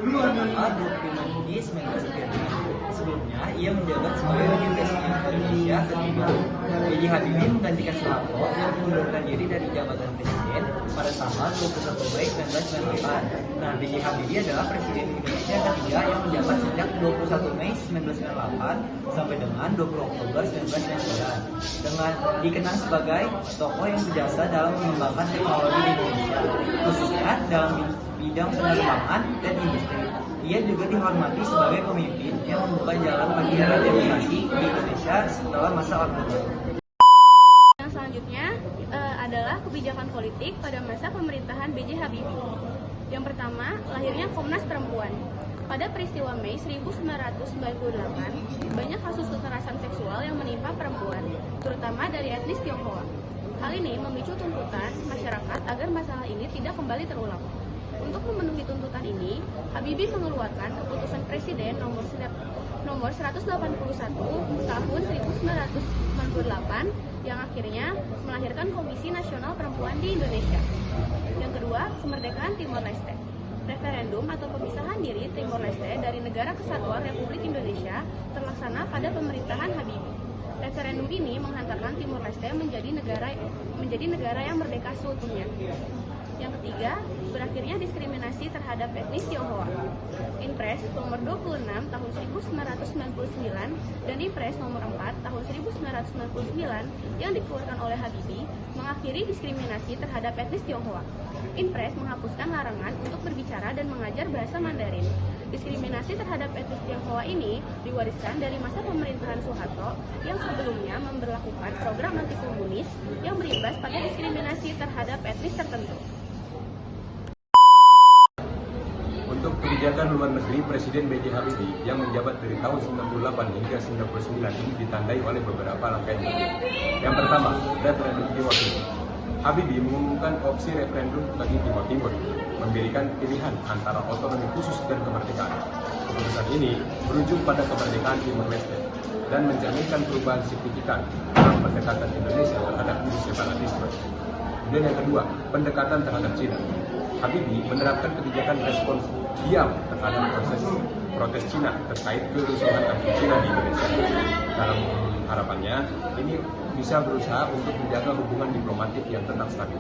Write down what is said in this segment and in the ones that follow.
tanggal 25 Juni 1935. Sebelumnya, ia menjabat sebagai Wakil Presiden Indonesia ketiga. B.J. Habibie menggantikan Soeharto yang mengundurkan diri dari jabatan presiden pada tanggal 21 Mei 1998. Nah, B.J. Habibie adalah Presiden Indonesia ketiga yang menjabat sejak 21 Mei 1998 sampai dengan 20 Oktober 1999. Dengan dikenal sebagai tokoh yang berjasa dalam mengembangkan teknologi di Indonesia, khususnya dalam bidang penerbangan dan industri. Ia juga dihormati sebagai pemimpin yang membuka jalan bagi era demokrasi di Indonesia setelah masa Orde Baru. Yang selanjutnya adalah kebijakan politik pada masa pemerintahan B.J. Habibie. Yang pertama, lahirnya Komnas Perempuan. Pada peristiwa Mei 1998, banyak kasus kekerasan seksual yang menimpa perempuan, terutama dari etnis Tionghoa. Hal ini memicu tuntutan masyarakat agar masalah ini tidak kembali terulang. Untuk memenuhi tuntutan ini, Habibie mengeluarkan keputusan Presiden nomor 181 tahun 1998 yang akhirnya melahirkan Komisi Nasional Perempuan di Indonesia. Yang kedua, kemerdekaan Timor Leste. Referendum atau pemisahan diri Timor Leste dari Negara Kesatuan Republik Indonesia terlaksana pada pemerintahan Habibie. Referendum ini menghantarkan Timor Leste menjadi negara yang merdeka seutuhnya. Yang ketiga, berakhirnya diskriminasi terhadap etnis Tionghoa. Inpres nomor 26 tahun 1999 dan Inpres nomor 4 tahun 1999 yang dikeluarkan oleh Habibie mengakhiri diskriminasi terhadap etnis Tionghoa. Inpres menghapuskan larangan untuk berbicara dan mengajar bahasa Mandarin. Diskriminasi terhadap etnis Tionghoa ini diwariskan dari masa pemerintahan Soeharto yang sebelumnya memberlakukan program anti komunis yang berimbas pada diskriminasi terhadap etnis tertentu. Untuk kebijakan luar negeri, Presiden B.J. Habibie yang menjabat dari tahun 98 hingga 99 ini ditandai oleh beberapa langkah yang penting. Yang pertama, referendum Timor Timur. Habibie mengumumkan opsi referendum bagi Timor Timur, memberikan pilihan antara otonomi khusus dan kemerdekaan. Keputusan ini berujung pada kemerdekaan Timor Leste dan menjaminkan perubahan signifikan dalam pendekatan Indonesia terhadap isu separatisme. Dan yang kedua, pendekatan terhadap Cina. Habibie menerapkan kebijakan respons diam terhadap protes Cina terkait kerusuhan anti-Cina di Indonesia. Dalam harapannya, ini bisa berusaha untuk menjaga hubungan diplomatik yang tetap stabil.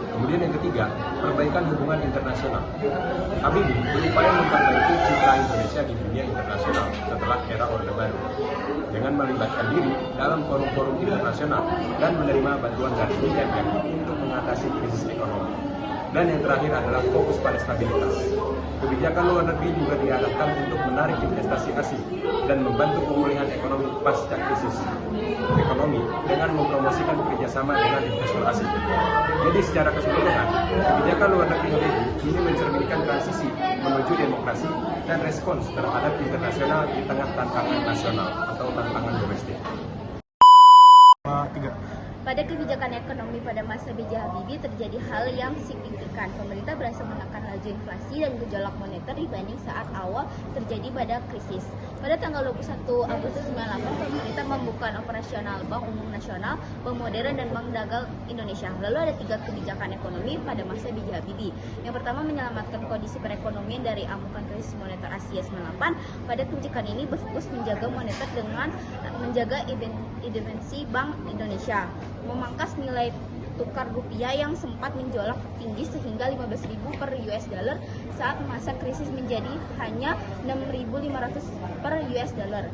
Kemudian yang ketiga, perbaikan hubungan internasional. Habibie berupaya memperbaiki citra Indonesia di dunia internasional setelah era Orde Baru dengan melibatkan diri dalam forum-forum internasional dan menerima bantuan dari IMF untuk mengatasi krisis ekonomi. Dan yang terakhir adalah fokus pada stabilitas. Kebijakan luar negeri juga diarahkan untuk menarik investasi asing dan membantu pemulihan ekonomi pasca krisis ekonomi dengan mempromosikan kerjasama dengan investor asing. Jadi secara keseluruhan, kebijakan luar negeri ini mencerminkan transisi menuju demokrasi dan respons terhadap internasional di tengah tantangan nasional atau tantangan domestik. Pada kebijakan ekonomi pada masa B.J. Habibie terjadi hal yang signifikan. Pemerintah berhasil menekan laju inflasi dan gejolak moneter dibanding saat awal terjadi pada krisis. Pada tanggal 21 Agustus 98, pemerintah membuka operasional Bank Umum Nasional, Bank Modern, dan Bank Dagang Indonesia. Lalu ada 3 kebijakan ekonomi pada masa B.J. Habibie. Yang pertama, menyelamatkan kondisi perekonomian dari amukan krisis moneter Asia 98. Pada kebijakan ini berfokus menjaga moneter dengan menjaga independensi Bank Indonesia, memangkas nilai tukar rupiah yang sempat menjolak tinggi sehingga 15.000 per US dollar saat masa krisis menjadi hanya 6.500 per US dollar.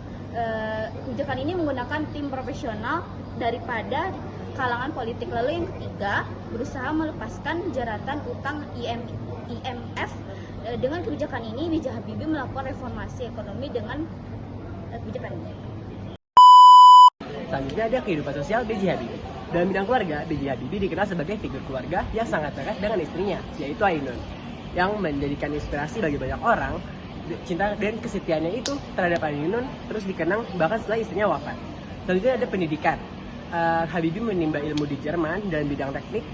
Kebijakan ini menggunakan tim profesional daripada kalangan politik. Lalu yang ketiga, berusaha melepaskan jeratan utang IMF. Dengan kebijakan ini, B.J. Habibie melakukan reformasi ekonomi dengan kebijakan ini. Selanjutnya ada kehidupan sosial B.J. Habibie. Dalam bidang keluarga, B.J. Habibie dikenal sebagai figur keluarga yang sangat dekat dengan istrinya, yaitu Ainun, yang menjadikan inspirasi bagi banyak orang. Cinta dan kesetiaannya itu terhadap Ainun terus dikenang bahkan setelah istrinya wafat. Selanjutnya ada pendidikan. Habibie menimba ilmu di Jerman dalam bidang teknik,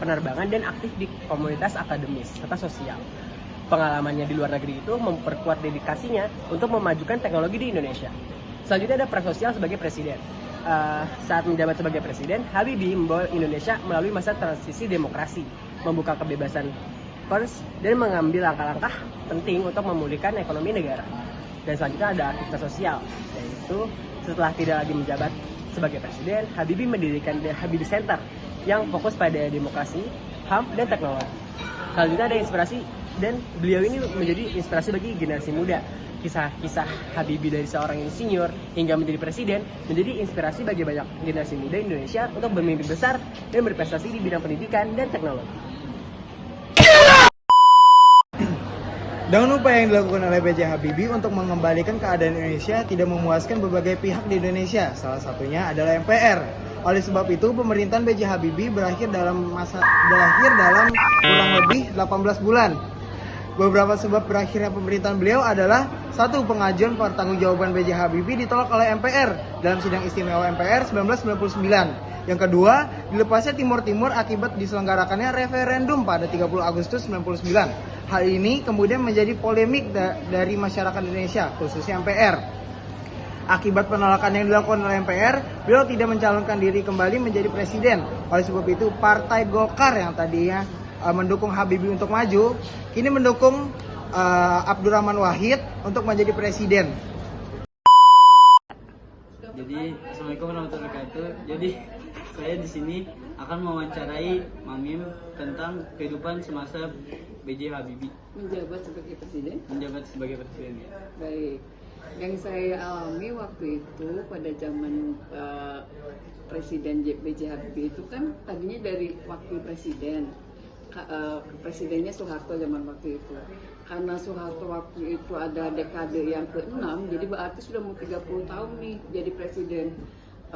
penerbangan, dan aktif di komunitas akademis serta sosial. Pengalamannya di luar negeri itu memperkuat dedikasinya untuk memajukan teknologi di Indonesia. Selanjutnya ada peran sosial sebagai presiden. Saat menjabat sebagai presiden, Habibie membawa Indonesia melalui masa transisi demokrasi, membuka kebebasan dan mengambil langkah-langkah penting untuk memulihkan ekonomi negara. Dan selanjutnya ada aktivitas sosial, yaitu setelah tidak lagi menjabat sebagai presiden, Habibie mendirikan The Habibie Center yang fokus pada demokrasi, HAM, dan teknologi. Selanjutnya ada inspirasi, dan beliau ini menjadi inspirasi bagi generasi muda. Kisah-kisah Habibie dari seorang insinyur hingga menjadi presiden menjadi inspirasi bagi banyak generasi muda Indonesia untuk bermimpi besar dan berprestasi di bidang pendidikan dan teknologi. Dengan upaya yang dilakukan oleh B.J. Habibie untuk mengembalikan keadaan Indonesia tidak memuaskan berbagai pihak di Indonesia, salah satunya adalah MPR. Oleh sebab itu, pemerintahan B.J. Habibie berakhir dalam kurang lebih 18 bulan. Beberapa sebab berakhirnya pemerintahan beliau adalah: 1. Pengajuan pertanggungjawaban B.J. Habibie ditolak oleh MPR dalam sidang istimewa MPR 1999. Yang kedua, dilepasnya Timur Timur akibat diselenggarakannya referendum pada 30 Agustus 1999. Hal ini kemudian menjadi polemik dari masyarakat Indonesia, khususnya MPR. Akibat penolakan yang dilakukan oleh MPR, beliau tidak mencalonkan diri kembali menjadi presiden. Oleh sebab itu, Partai Golkar yang tadinya mendukung Habibie untuk maju, kini mendukung Abdurrahman Wahid untuk menjadi presiden. Jadi, Assalamualaikum warahmatullahi wabarakatuh. Jadi, saya di sini akan mewawancarai Mamim tentang kehidupan semasa B.J. Habibie menjabat sebagai presiden. Ya. Baik, yang saya alami waktu itu pada zaman Presiden B.J. Habibie itu kan tadinya dari wakil presiden. Presidennya Soeharto zaman waktu itu. Karena Soeharto waktu itu ada dekade yang ke-6, jadi berarti sudah mau 30 tahun nih jadi presiden.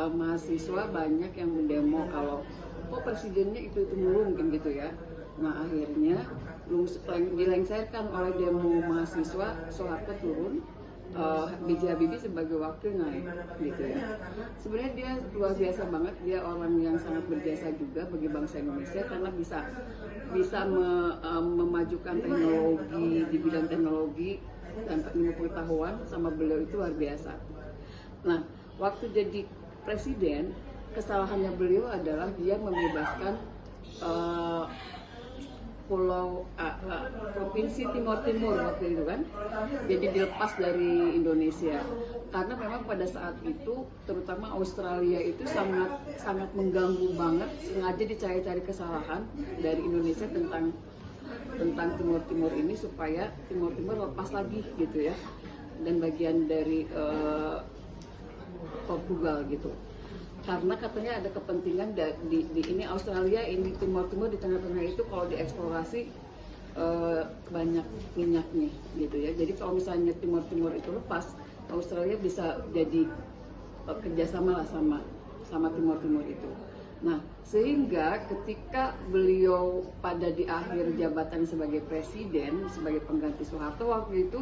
Mahasiswa banyak yang mendemo kalau kok presidennya itu mulu mungkin gitu ya. Nah akhirnya dilengsarkan oleh demo mahasiswa, Soeharto turun, B.J. Habibie sebagai wakil naik gitu ya. Sebenarnya dia luar biasa banget, dia orang yang sangat berjasa juga bagi bangsa Indonesia karena bisa memajukan teknologi di bidang teknologi dan ilmu pengetahuan sama beliau itu luar biasa. Nah, waktu jadi presiden, kesalahannya beliau adalah dia membebaskan provinsi Timur Timur waktu itu kan, jadi dilepas dari Indonesia karena memang pada saat itu terutama Australia itu sangat mengganggu banget, sengaja dicari-cari kesalahan dari Indonesia tentang Timur Timur ini supaya Timur Timur lepas lagi gitu ya, dan bagian dari Portugal gitu. Karena katanya ada kepentingan di ini Australia, ini Timur Timur, di tengah-tengah itu kalau dieksplorasi banyak minyaknya gitu ya. Jadi kalau misalnya Timur Timur itu lepas, Australia bisa jadi kerjasama lah sama Timur Timur itu. Nah sehingga ketika beliau pada di akhir jabatan sebagai presiden, sebagai pengganti Soeharto waktu itu,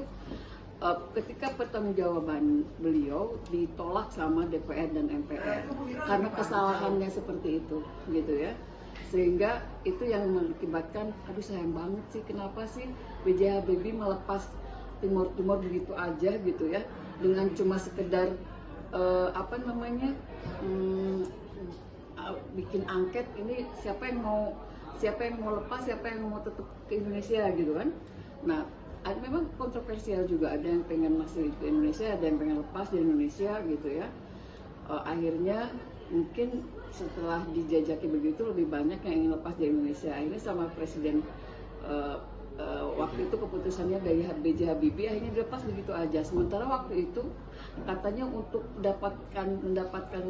ketika pertanggungjawaban beliau ditolak sama DPR dan MPR karena kesalahannya seperti itu gitu ya, sehingga itu yang mengakibatkan aduh sayang banget sih kenapa sih B.J. Habibie melepas Timur Timur begitu aja gitu ya, dengan cuma sekedar bikin angket ini siapa yang mau lepas, siapa yang mau tetap ke Indonesia gitu kan. Nah memang kontroversial juga, ada yang pengen masih di Indonesia, ada yang pengen lepas dari Indonesia gitu ya. Akhirnya mungkin setelah dijajaki begitu lebih banyak yang ingin lepas dari Indonesia. Akhirnya sama presiden waktu itu keputusannya dari B.J. Habibie akhirnya dilepas begitu aja. Sementara waktu itu katanya untuk mendapatkan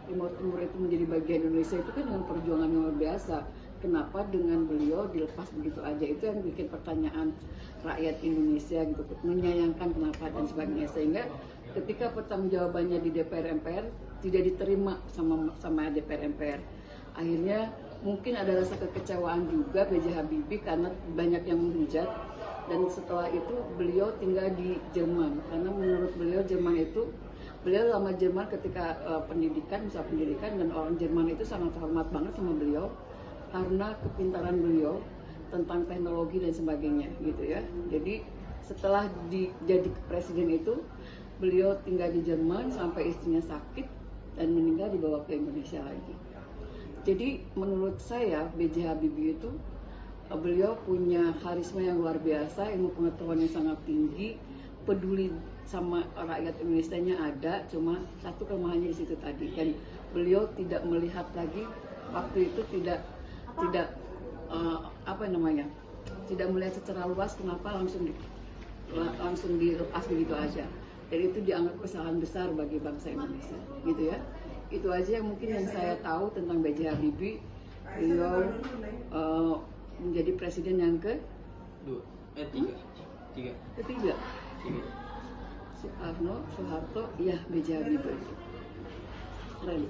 Timur Timur itu menjadi bagian Indonesia itu kan dengan perjuangan yang luar biasa. Kenapa dengan beliau dilepas begitu aja? Itu yang bikin pertanyaan rakyat Indonesia gitu, menyayangkan kenapa dan sebagainya, sehingga ketika pertanggungjawabannya di DPR MPR tidak diterima sama DPR MPR. Akhirnya mungkin ada rasa kekecewaan juga B.J. Habibie karena banyak yang menghujat, dan setelah itu beliau tinggal di Jerman karena menurut beliau Jerman itu, beliau lama Jerman ketika pendidikan dan orang Jerman itu sangat hormat banget sama beliau karena kepintaran beliau tentang teknologi dan sebagainya gitu ya. Jadi setelah jadi presiden itu beliau tinggal di Jerman sampai istrinya sakit dan meninggal, dibawa ke Indonesia lagi. Jadi menurut saya B.J. Habibie itu beliau punya karisma yang luar biasa, ilmu pengetahuan yang sangat tinggi, peduli sama rakyat Indonesia-nya ada, cuma satu kelemahannya di situ tadi. Dan beliau tidak melihat lagi waktu itu tidak tidak melihat secara luas, kenapa langsung dilepas begitu aja. Dan itu dianggap kesalahan besar bagi bangsa Indonesia, gitu ya. Itu aja yang mungkin yang saya tahu tentang B.J. Habibie. Beliau menjadi presiden yang ketiga. Soekarno, Soeharto, ya B.J. Habibie. Keren.